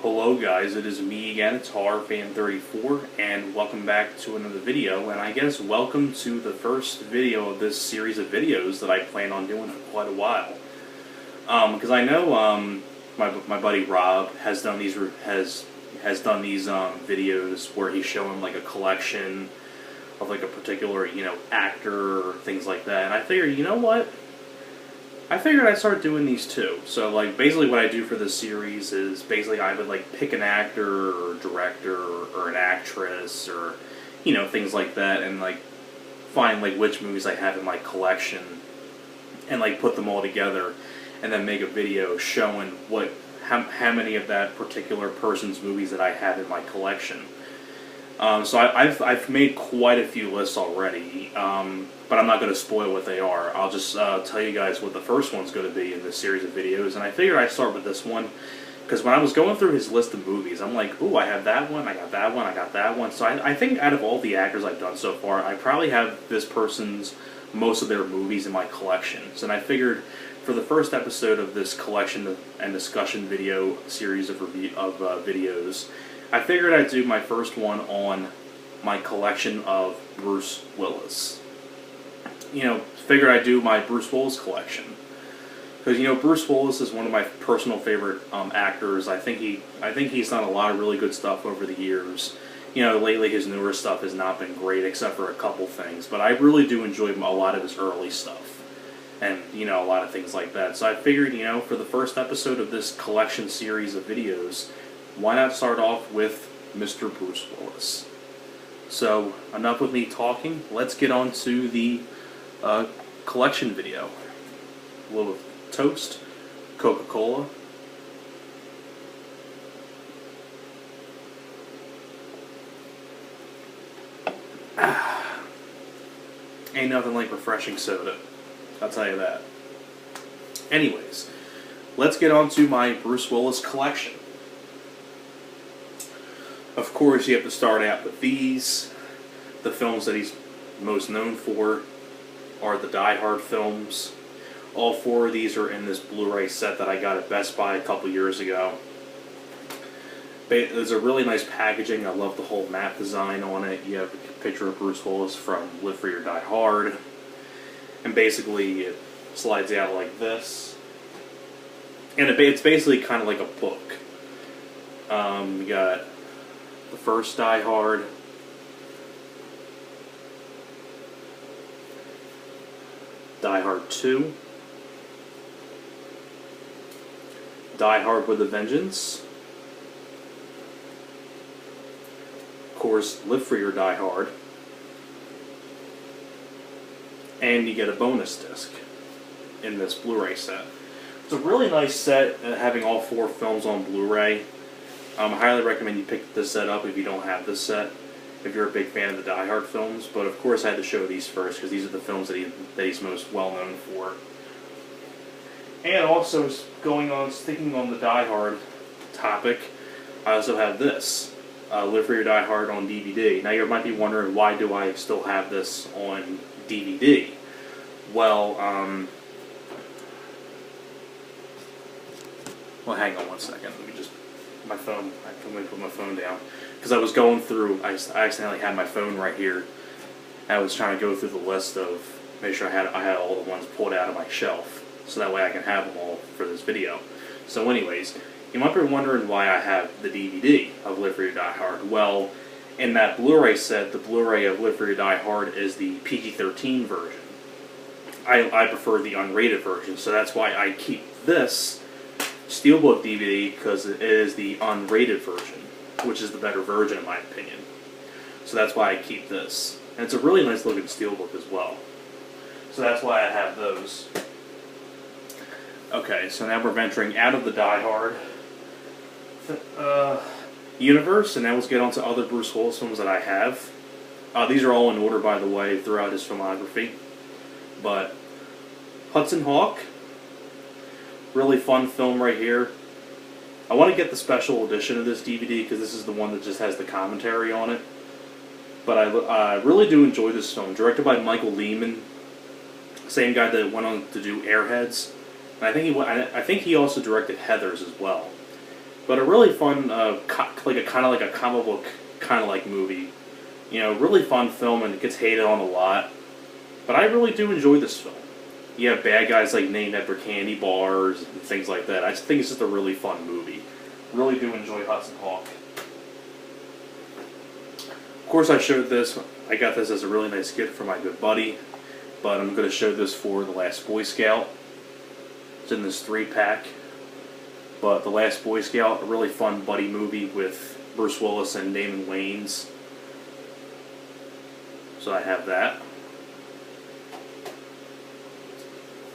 Hello guys, it is me again, it's HorrorFan34, and welcome back to another video, and I guess welcome to the first video of this series of videos that I plan on doing for quite a while. Because I know my buddy Rob has done these videos where he's showing like a collection of like a particular, actor or things like that, and I figured, you know what? I figured I'd start doing these too. So, like, basically what I do for this series is basically I would, like, pick an actor or director or an actress or, things like that and, like, find, like, which movies I have in my collection and, like, put them all together and then make a video showing how many of that particular person's movies that I have in my collection. So I've made quite a few lists already, but I'm not going to spoil what they are. I'll just tell you guys what the first one's going to be in this series of videos, and I figured I'd start with this one, because when I was going through his list of movies, I'm like, ooh, I have that one, I got that one, I got that one. So I think out of all the actors I've done so far, I probably have this person's, most of their movies in my collections, and I figured for the first episode of this collection and discussion video series of videos, I figured I'd do my first one on my collection of Bruce Willis. Figured I'd do my Bruce Willis collection. Because, Bruce Willis is one of my personal favorite actors. I think he's done a lot of really good stuff over the years. Lately his newer stuff has not been great except for a couple things. But I really do enjoy a lot of his early stuff. And, a lot of things like that. So I figured, for the first episode of this collection series of videos, why not start off with Mr. Bruce Willis? So, enough with me talking. Let's get on to the collection video. A little toast, Coca-Cola. Ain't nothing like refreshing soda. I'll tell you that. Anyways, let's get on to my Bruce Willis collection. Of course, you have to start out with these. The films that he's most known for are the Die Hard films. All four of these are in this Blu-ray set that I got at Best Buy a couple years ago. There's a really nice packaging. I love the whole map design on it. You have a picture of Bruce Willis from Live Free or Die Hard. And basically, it slides out like this. And it's basically kind of like a book. You got the first Die Hard, Die Hard 2, Die Hard with a Vengeance, of course, Live Free or Die Hard, and you get a bonus disc in this Blu-ray set. It's a really nice set, having all four films on Blu-ray. I highly recommend you pick this set up if you don't have this set, if you're a big fan of the Die Hard films. But of course I had to show these first because these are the films that he's most well known for. And also, sticking on the Die Hard topic, I also have this, Live Free or Die Hard on DVD. Now you might be wondering, why do I still have this on DVD? Well, hang on one second. Let me just... my phone, I'm going to put my phone down, because I was going through, I accidentally had my phone right here. I was trying to go through the list of, make sure I had all the ones pulled out of my shelf, so that way I can have them all for this video. So anyways, you might be wondering why I have the DVD of Live Free or Die Hard. Well, in that Blu-ray set, the Blu-ray of Live Free or Die Hard is the PG-13 version. I prefer the unrated version, so that's why I keep this Steelbook DVD, because it is the unrated version, which is the better version in my opinion. So that's why I keep this. And it's a really nice looking Steelbook as well. So that's why I have those. Okay, so now we're venturing out of the Die Hard universe, and now let's get on to other Bruce Willis films that I have. These are all in order, by the way, throughout his filmography. But Hudson Hawk, really fun film right here. I want to get the special edition of this DVD because this is the one that just has the commentary on it. But I really do enjoy this film. Directed by Michael Lehman, same guy that went on to do Airheads. And I think he also directed Heathers as well. But a really fun, like a kind of like a comic book kind of like movie. You know, really fun film, and it gets hated on a lot. But I really do enjoy this film. You have bad guys like named after candy bars and things like that. I just think it's just a really fun movie. Really do enjoy Hudson Hawk. Of course, I showed this. I got this as a really nice gift from my good buddy. But I'm going to show this for The Last Boy Scout. It's in this 3-pack. But The Last Boy Scout, a really fun buddy movie with Bruce Willis and Damon Wayans. So I have that.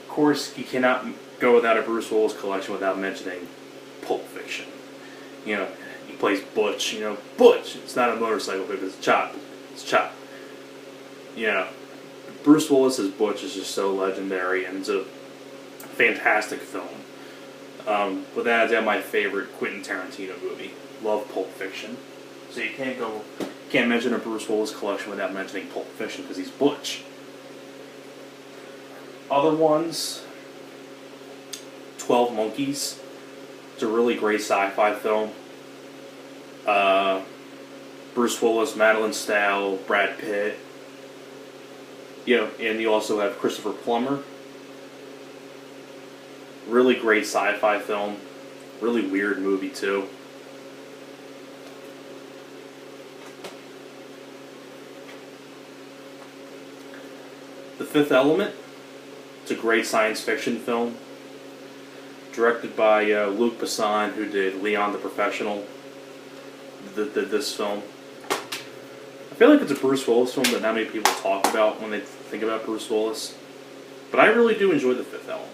Of course, you cannot go without a Bruce Willis collection without mentioning Pulp Fiction. You know, he plays Butch. You know, Butch. It's not a motorcycle because it's Chop. It's Chop. You know, Bruce Willis as Butch is just so legendary, and it's a fantastic film. Without a doubt, my favorite Quentin Tarantino movie. Love Pulp Fiction. So you can't mention a Bruce Willis collection without mentioning Pulp Fiction because he's Butch. Other ones, 12 Monkeys. It's a really great sci-fi film. Bruce Willis, Madeline Stowe, Brad Pitt. You know, and you also have Christopher Plummer. Really great sci-fi film. Really weird movie too. The Fifth Element. It's a great science fiction film. Directed by Luc Besson, who did Leon the Professional. Did this film. I feel like it's a Bruce Willis film that not many people talk about when they think about Bruce Willis. But I really do enjoy The Fifth Element.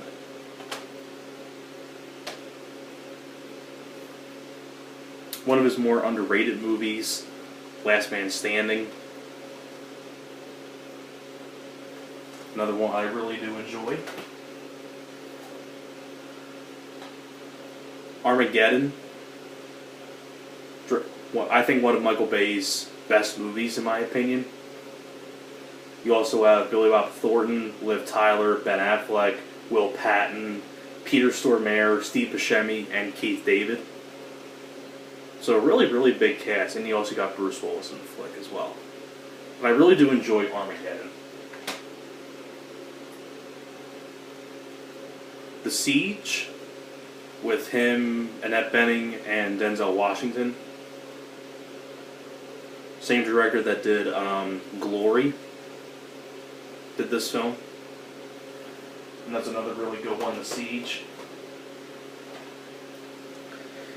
One of his more underrated movies, Last Man Standing. Another one I really do enjoy. Armageddon. I think one of Michael Bay's best movies, in my opinion. You also have Billy Bob Thornton, Liv Tyler, Ben Affleck, Will Patton, Peter Stormare, Steve Buscemi, and Keith David. So a really, really big cast, and you also got Bruce Willis in the flick as well. But I really do enjoy Armageddon. The Siege, with him, Annette Bening, and Denzel Washington. Same director that did Glory did this film. And that's another really good one, The Siege.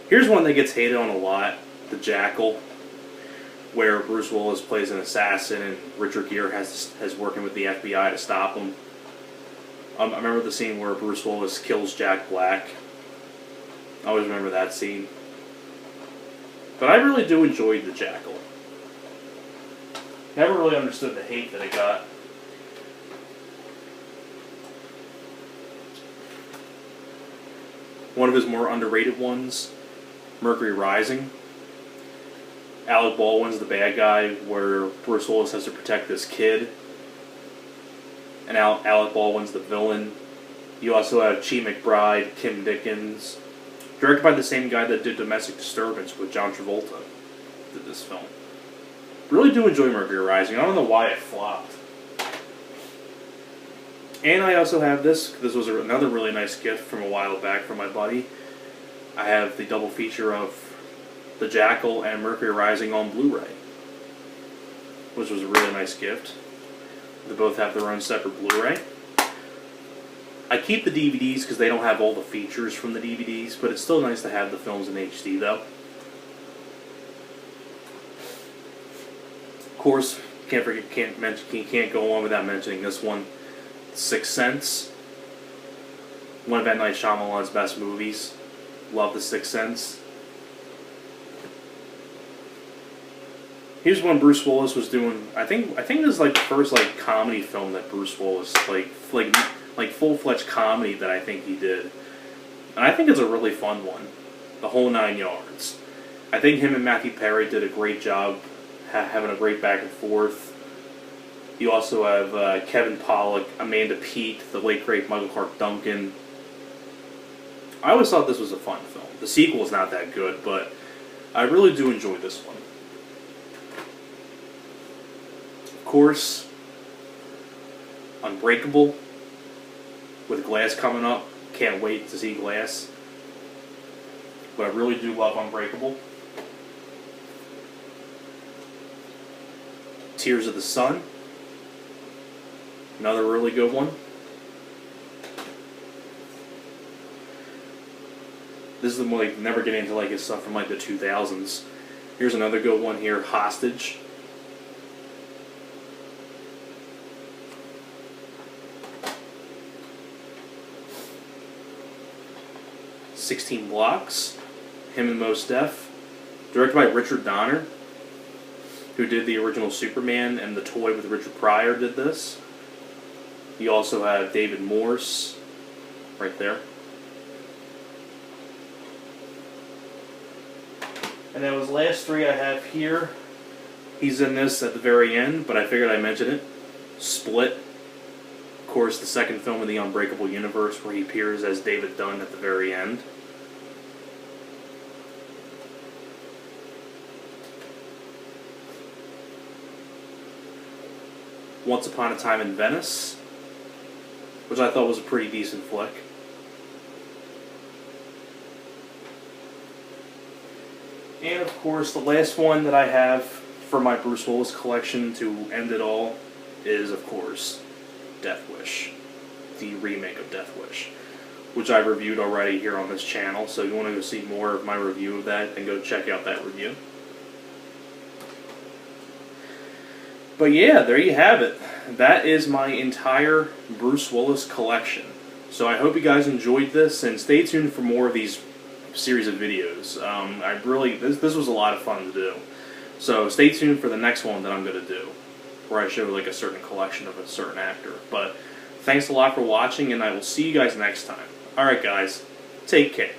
Here's one that gets hated on a lot, The Jackal, where Bruce Willis plays an assassin and Richard Gere has working with the FBI to stop him. I remember the scene where Bruce Willis kills Jack Black. I always remember that scene. But I really do enjoy The Jackal. Never really understood the hate that it got. One of his more underrated ones, Mercury Rising. Alec Baldwin's the bad guy, where Bruce Willis has to protect this kid. And Alec Baldwin's the villain. You also have Chi McBride, Kim Dickens. Directed by the same guy that did Domestic Disturbance with John Travolta. Did this film. Really do enjoy Mercury Rising. I don't know why it flopped. And I also have this. This was another really nice gift from a while back from my buddy. I have the double feature of The Jackal and Mercury Rising on Blu-ray, which was a really nice gift. They both have their own separate Blu-ray. I keep the DVDs because they don't have all the features from the DVDs, but it's still nice to have the films in HD though. Of course, can't go on without mentioning this one, Sixth Sense. One of M. Night Shyamalan's best movies. Love The Sixth Sense. Here's one Bruce Willis was doing. I think this is like the first like comedy film that Bruce Willis like full-fledged comedy that I think he did, and I think it's a really fun one, The Whole Nine Yards. I think him and Matthew Perry did a great job having a great back and forth. You also have Kevin Pollak, Amanda Peet, the late great Michael Clark Duncan. I always thought this was a fun film. The sequel is not that good, but I really do enjoy this one. Of course, Unbreakable, with Glass coming up. Can't wait to see Glass. But I really do love Unbreakable. Tears of the Sun, another really good one. This is the one, like, never get into like his stuff from like the 2000s. Here's another good one here, Hostage. "16 Blocks," him and Mos Def, directed by Richard Donner, who did the original Superman, and The Toy with Richard Pryor did this. You also have David Morse right there. And then those last three I have here. He's in this at the very end, but I figured I'd mention it. Split. Of course, the second film in the Unbreakable universe where he appears as David Dunn at the very end. Once Upon a Time in Venice, which I thought was a pretty decent flick. And of course, the last one that I have for my Bruce Willis collection to end it all is, of course, Death Wish, the remake of Death Wish, which I've reviewed already here on this channel. So if you want to go see more of my review of that, then go check out that review. But yeah, there you have it. That is my entire Bruce Willis collection. So I hope you guys enjoyed this, and stay tuned for more of these series of videos. This was a lot of fun to do. So stay tuned for the next one that I'm going to do, where I show like a certain collection of a certain actor. But thanks a lot for watching, and I will see you guys next time. Alright guys, take care.